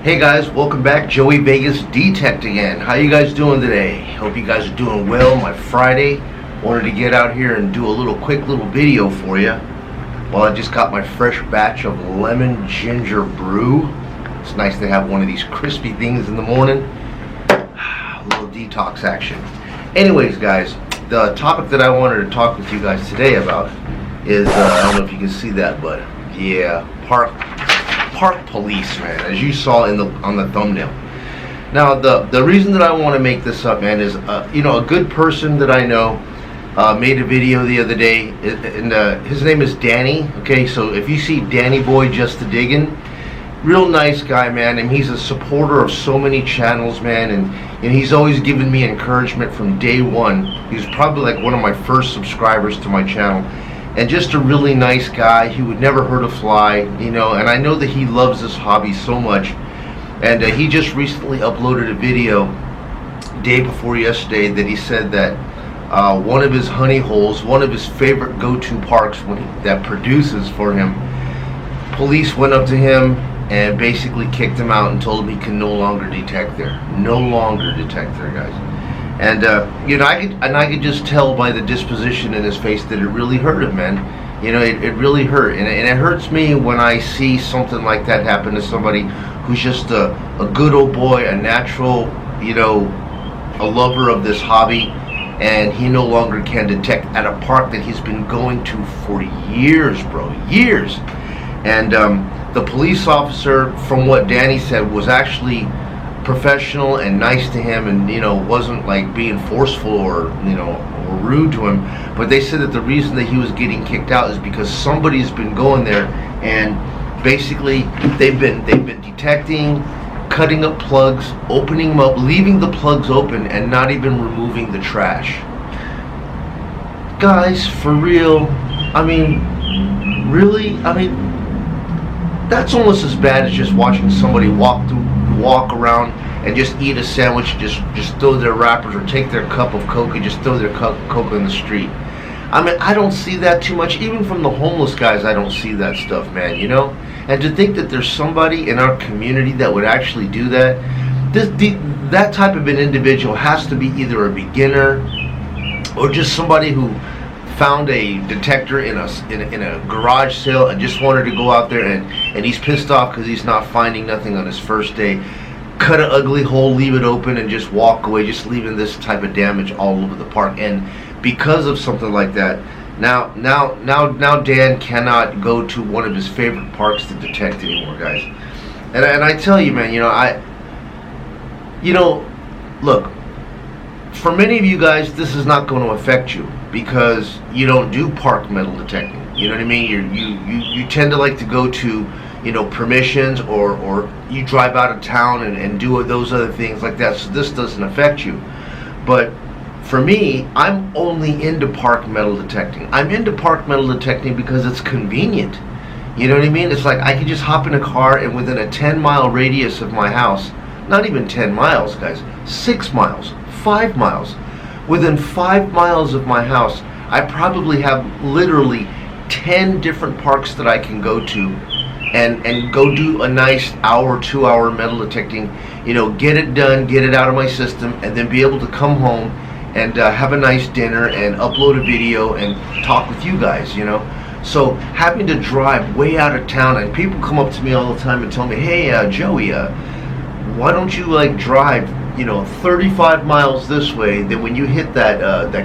Hey guys, welcome back. Joey Vegas Detect again. How you guys doing today? Hope you guys are doing well. My Friday, wanted to get out here and do a quick little video for you. Well, I just got my fresh batch of lemon ginger brew. It's nice to have one of these crispy things in the morning. A little detox action. Anyways guys, the topic that I wanted to talk with you guys today about is, I don't know if you can see that, but yeah, park police, man, as you saw on the thumbnail. Now the reason that I want to make this up, man, is you know, a good person that I know made a video the other day, and his name is Danny. Okay, so if you see Danny Boy Just a Diggin', real nice guy, man, and he's a supporter of so many channels, man, and he's always given me encouragement from day one. He was probably like one of my first subscribers to my channel. And just a really nice guy. He would never hurt a fly, you know, and I know that he loves this hobby so much. And he just recently uploaded a video day before yesterday that he said that one of his honey holes, one of his favorite go-to parks that produces for him, police went up to him and basically kicked him out and told him he can no longer detect there. No longer detect there, guys. And you know, I could just tell by the disposition in his face that it really hurt him, man. You know, it really hurt, and it hurts me when I see something like that happen to somebody who's just a good old boy, a natural, you know, a lover of this hobby, and he no longer can detect at a park that he's been going to for years, bro, years. And the police officer, from what Danny said, was actually professional and nice to him, and you know, wasn't like being forceful or, you know, or rude to him. But they said that the reason that he was getting kicked out is because somebody's been going there and basically they've been detecting, cutting up plugs, opening them up, leaving the plugs open, and not even removing the trash. Guys, for real, I mean, really, I mean, that's almost as bad as just watching somebody walk around and just eat a sandwich, just throw their wrappers or take their cup of Coke and just throw their cup of Coke in the street. I mean, I don't see that too much. Even from the homeless guys, I don't see that stuff, man, you know? And to think that there's somebody in our community that would actually do that, that type of an individual has to be either a beginner or just somebody who found a detector in a garage sale and just wanted to go out there, and he's pissed off because he's not finding nothing on his first day. Cut an ugly hole, leave it open, and just walk away, just leaving this type of damage all over the park. And because of something like that, now Dan cannot go to one of his favorite parks to detect anymore, guys. And I tell you, man, you know, look, for many of you guys, this is not going to affect you because you don't do park metal detecting. You know what I mean? You tend to like to go to, you know, permissions, or you drive out of town and do those other things like that. So this doesn't affect you. But for me, I'm only into park metal detecting. I'm into park metal detecting because it's convenient. You know what I mean? It's like I can just hop in a car, and within a 10-mile radius of my house, not even 10 miles, guys, 6 miles, 5 miles. Within 5 miles of my house, I probably have literally 10 different parks that I can go to and go do a nice hour, 2 hour metal detecting, you know, get it done, get it out of my system, and then be able to come home and have a nice dinner and upload a video and talk with you guys, you know. So having to drive way out of town, and people come up to me all the time and tell me, hey, Joey, why don't you like drive, you know, 35 miles this way, then when you hit that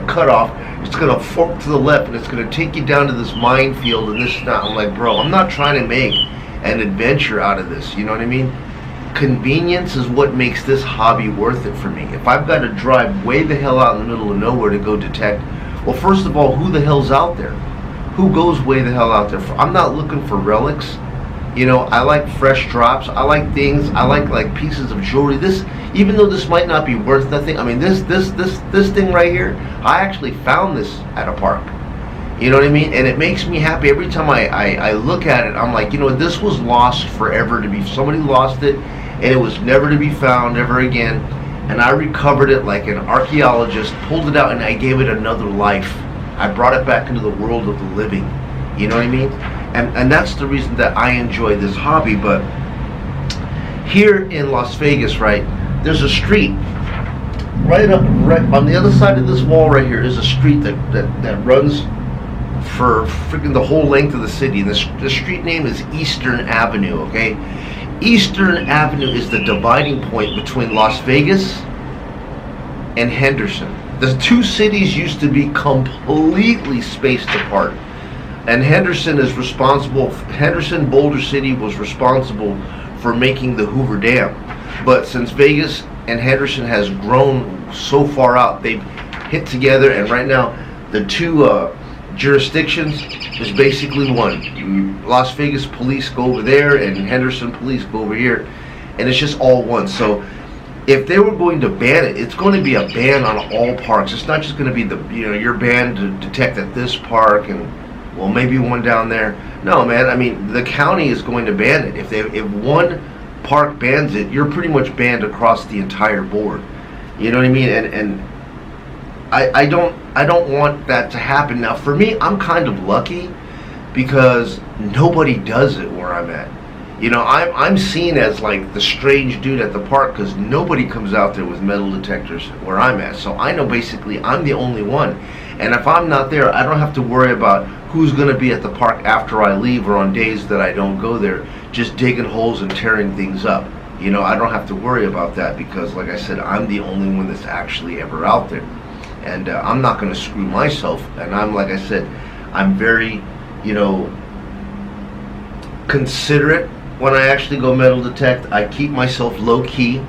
cutoff, it's gonna fork to the left and it's gonna take you down to this minefield and this and that. I'm like, bro, I'm not trying to make an adventure out of this, you know what I mean? Convenience is what makes this hobby worth it for me. If I've got to drive way the hell out in the middle of nowhere to go detect, well, first of all, who the hell's out there? Who goes way the hell out there? I'm not looking for relics. You know, I like fresh drops. I like things. I like pieces of jewelry. This, even though this might not be worth nothing, I mean, this thing right here, I actually found this at a park. You know what I mean? And it makes me happy every time I look at it. I'm like, you know, this was lost forever to be. Somebody lost it, and it was never to be found ever again. And I recovered it like an archaeologist, pulled it out, and I gave it another life. I brought it back into the world of the living. You know what I mean? And that's the reason that I enjoy this hobby. But here in Las Vegas, right, there's a street right on the other side of this wall right here is a street that runs for freaking the whole length of the city. The street name is Eastern Avenue, okay? Eastern Avenue is the dividing point between Las Vegas and Henderson. The two cities used to be completely spaced apart. And Henderson Boulder City was responsible for making the Hoover Dam. But since Vegas and Henderson has grown so far out, they've hit together, and right now the two jurisdictions is basically one. Las Vegas police go over there and Henderson police go over here, and it's just all one. So if they were going to ban it, it's going to be a ban on all parks. It's not just going to be you're banned to detect at this park and well maybe one down there. No, man, I mean the county is going to ban it. If one park bans it, you're pretty much banned across the entire board. You know what I mean? And I don't want that to happen. Now for me, I'm kind of lucky because nobody does it where I'm at. You know, I'm seen as like the strange dude at the park because nobody comes out there with metal detectors where I'm at. So I know basically I'm the only one. And if I'm not there, I don't have to worry about who's going to be at the park after I leave or on days that I don't go there, just digging holes and tearing things up. You know, I don't have to worry about that because, like I said, I'm the only one that's actually ever out there. And I'm not going to screw myself. And I'm, like I said, I'm very, you know, considerate when I actually go metal detect. I keep myself low key.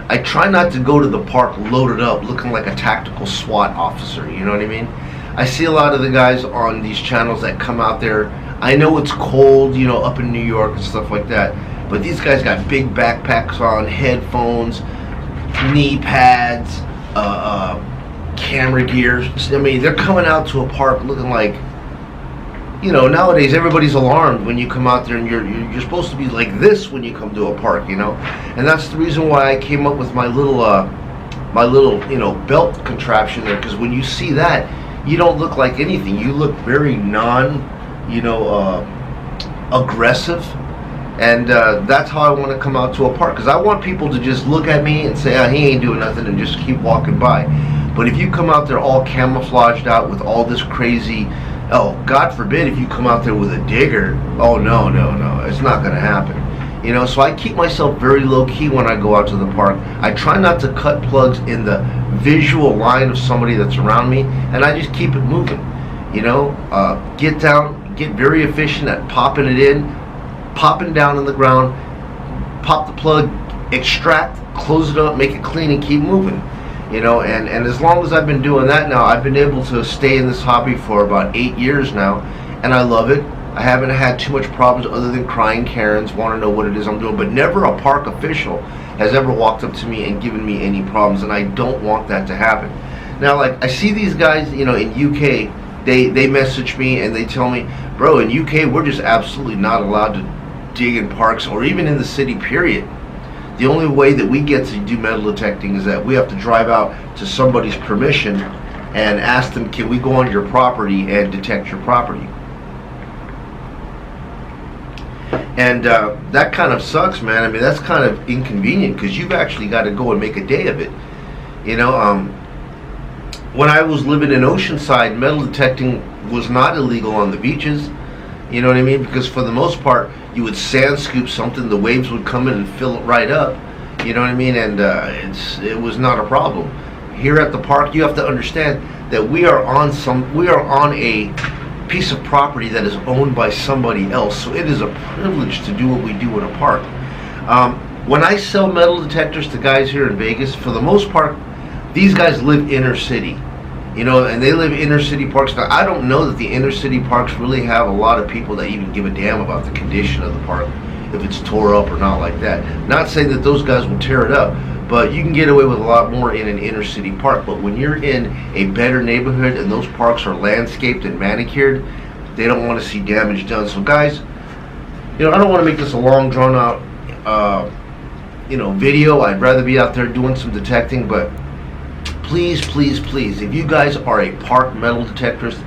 I try not to go to the park loaded up looking like a tactical SWAT officer, you know what I mean? I see a lot of the guys on these channels that come out there. I know it's cold, you know, up in New York and stuff like that, but these guys got big backpacks on, headphones, knee pads, camera gear. I mean, they're coming out to a park looking like, you know, nowadays everybody's alarmed when you come out there, and you're supposed to be like this when you come to a park, you know. And that's the reason why I came up with my little you know, belt contraption there, because when you see that, you don't look like anything. You look very you know, aggressive, and that's how I want to come out to a park, because I want people to just look at me and say, oh, he ain't doing nothing, and just keep walking by. But if you come out there all camouflaged out with all this crazy, oh, God forbid if you come out there with a digger, oh, no, it's not going to happen. You know, so I keep myself very low-key when I go out to the park. I try not to cut plugs in the visual line of somebody that's around me, and I just keep it moving. You know, get down, get very efficient at popping it in, popping down on the ground, pop the plug, extract, close it up, make it clean, and keep moving. You know, and as long as I've been doing that now, I've been able to stay in this hobby for about 8 years now, and I love it. I haven't had too much problems other than crying Karens, want to know what it is I'm doing, but never a park official has ever walked up to me and given me any problems, and I don't want that to happen. Now, like, I see these guys, you know, in UK, they message me and they tell me, bro, in UK, we're just absolutely not allowed to dig in parks or even in the city, period. The only way that we get to do metal detecting is that we have to drive out to somebody's permission and ask them, can we go on your property and detect your property? And that kind of sucks, man. I mean, that's kind of inconvenient because you've actually got to go and make a day of it. You know, when I was living in Oceanside, metal detecting was not illegal on the beaches. You know what I mean? Because for the most part, you would sand scoop something, the waves would come in and fill it right up. You know what I mean? And it was not a problem. Here at the park, you have to understand that we are on a piece of property that is owned by somebody else. So it is a privilege to do what we do in a park. When I sell metal detectors to guys here in Vegas, for the most part, these guys live inner city. You know, and they live inner city parks. Now, I don't know that the inner city parks really have a lot of people that even give a damn about the condition of the park, if it's tore up or not like that. Not saying that those guys will tear it up, but you can get away with a lot more in an inner city park. But when you're in a better neighborhood and those parks are landscaped and manicured, they don't want to see damage done. So guys, you know, I don't want to make this a long drawn out you know, video. I'd rather be out there doing some detecting, but please, if you guys are a park metal detectorist,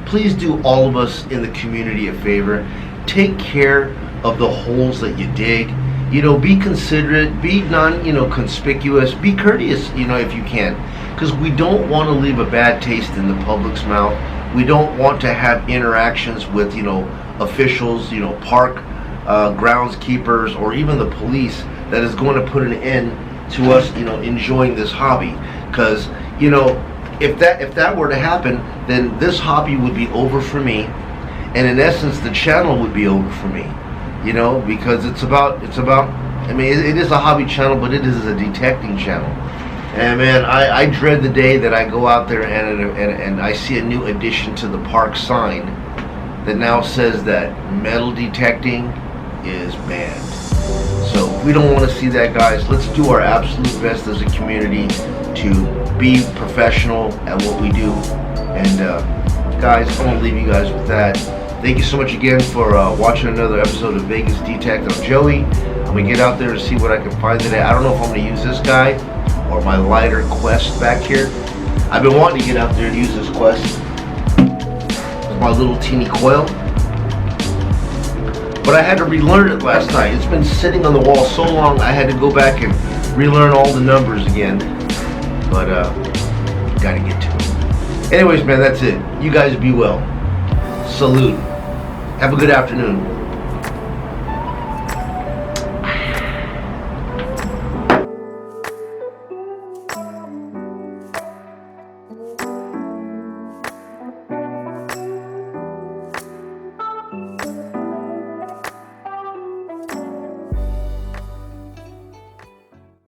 please do all of us in the community a favor. Take care of the holes that you dig. You know, be considerate, be conspicuous, be courteous, if you can, because we don't want to leave a bad taste in the public's mouth. We don't want to have interactions with, officials, park groundskeepers, or even the police, that is going to put an end to us, enjoying this hobby. Because, if that were to happen, then this hobby would be over for me, and in essence, the channel would be over for me. Because it's about. I mean, it is a hobby channel, but it is a detecting channel. And man, I dread the day that I go out there and I see a new addition to the park sign that now says that metal detecting is banned. So we don't want to see that, guys. Let's do our absolute best as a community to be professional at what we do. And guys, I'm going to leave you guys with that. Thank you so much again for watching another episode of Vegas Detect. I'm Joey. I'm going to get out there and see what I can find today. I don't know if I'm going to use this guy or my lighter Quest back here. I've been wanting to get out there and use this Quest with my little teeny coil, but I had to relearn it last night. It's been sitting on the wall so long, I had to go back and relearn all the numbers again, but gotta get to it. Anyways, man, that's it. You guys be well. Salute. Have a good afternoon.